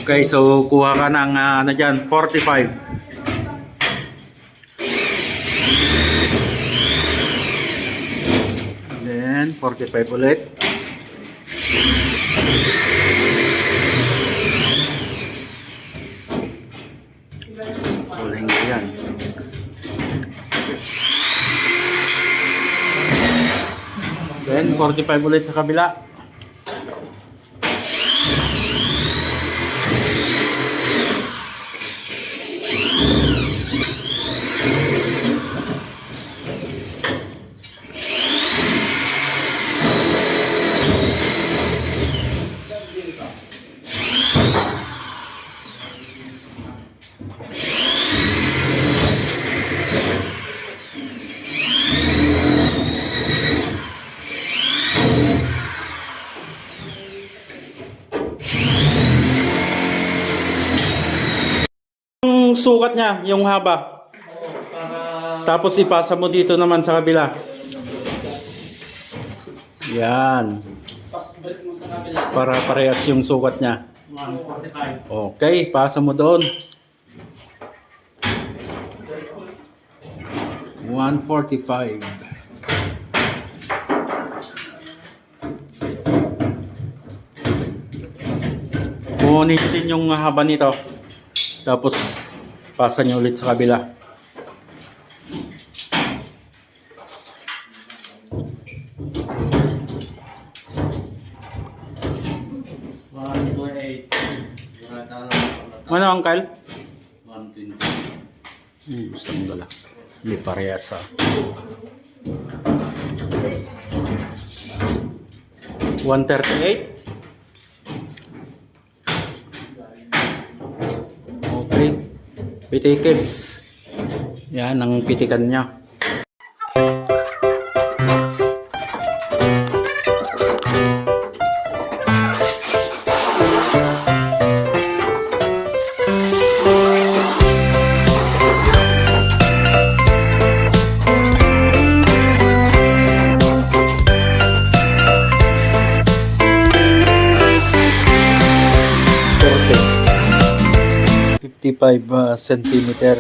Okay, so kuha ka ng ano dyan, 45. Then 45 ulit. Uling ko yan. Then 45 ulit sa kabila. Yung sukat niya, yung haba. Tapos ipasa mo dito naman sa kabila. Yan. Para parehas yung sukat niya. 145. Okay, pasa mo doon. 145. Kunin din yung haba nito. Tapos pasa niyo ulit sa kabila. Ano, Uncle? 120. Isang dala. Hindi parehas ha. 138. Okay. Pitikis. Yan ang pitikan niya. Centimeter.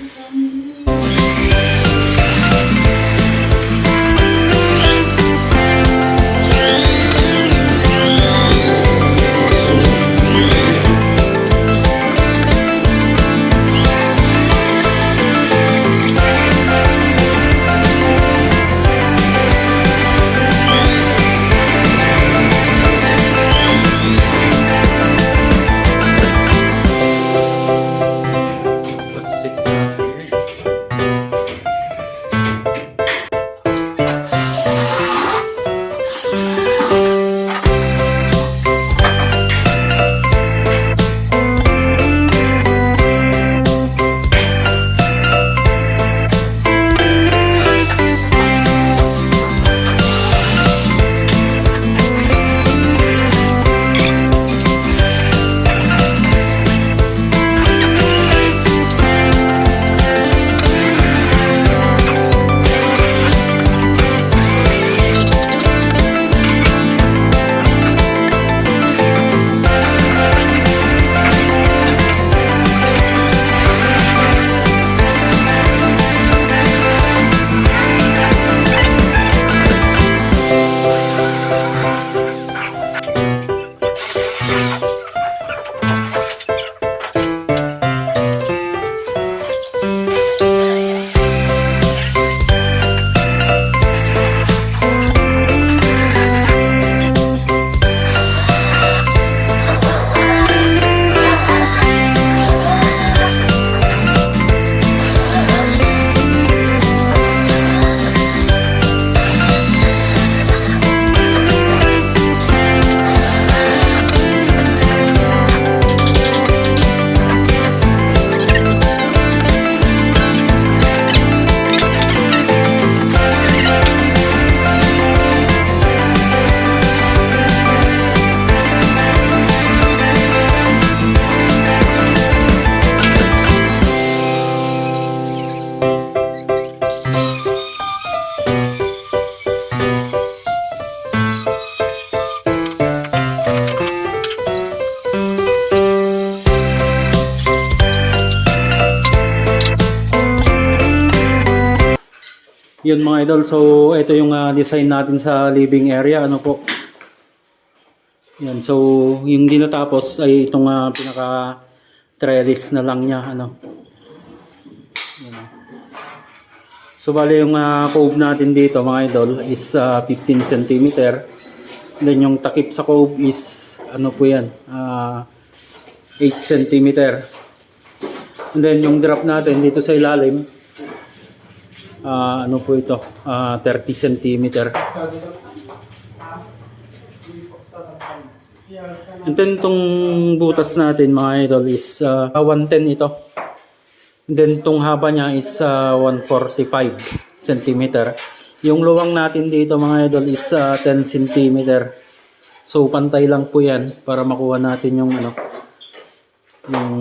Yun mga idol, so ito yung design natin sa living area, ano po. Yan, so yung di natapos ay itong pinaka trellis na lang niya, ano. Yan. So bali yung cove natin dito mga idol is 15 cm. Then yung takip sa cove is ano po yan, 8 cm. And then yung drop natin dito sa ilalim, ano po ito, 30 cm. And then itong butas natin mga idol is 110 ito. And then itong haba niya is 145 cm. Yung luwang natin dito mga idol is 10 cm. So pantay lang po yan para makuha natin yung ano, yung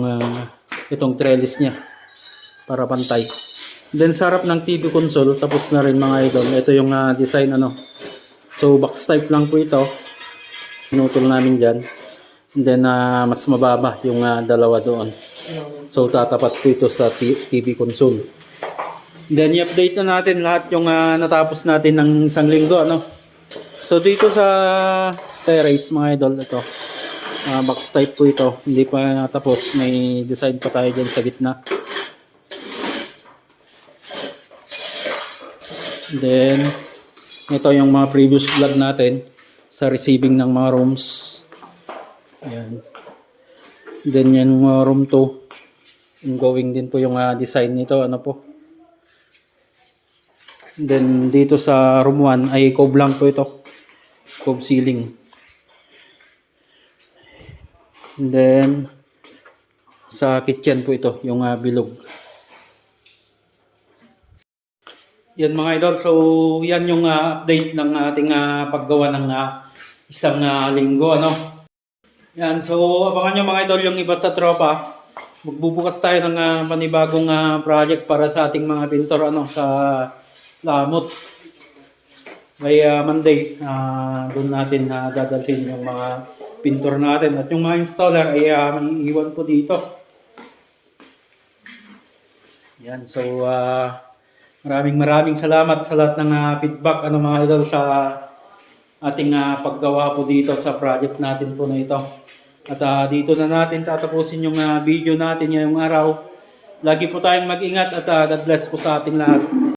itong trellis niya para pantay. Then sa harap ng TV console, tapos na rin mga idol. Ito yung design ano. So box type lang po ito. Pinutol namin dyan. And then mas mababa yung dalawa doon. So tatapat po ito sa TV console. Then i-update na natin lahat yung natapos natin ng isang linggo, ano. So dito sa terrace mga idol, ito box type po ito, hindi pa natapos, may design pa tayo dyan sa gitna. Then ito yung mga previous vlog natin sa receiving ng mga rooms. Ayan. Then yung room 2, ongoing din po yung design nito, ano po. Then dito sa room 1 ay cove lang po ito, cove ceiling. And then sa kitchen po ito yung bilog. Yan mga idol, so yan yung update ng ating paggawa ng isang linggo, ano. Yan, so abangan nyo mga idol yung iba sa tropa. Magbubukas tayo ng panibagong project para sa ating mga pintor, ano, sa Lamot. May Monday, doon natin dadalhin yung mga pintor natin. At yung mga installer ay maiiwan po dito. Yan, so maraming salamat sa lahat ng feedback, ano mga idol, sa ating paggawa po dito sa project natin po na ito. At dito na natin tatapusin yung video natin ngayong araw. Lagi po tayong mag-ingat at God bless po sa ating lahat.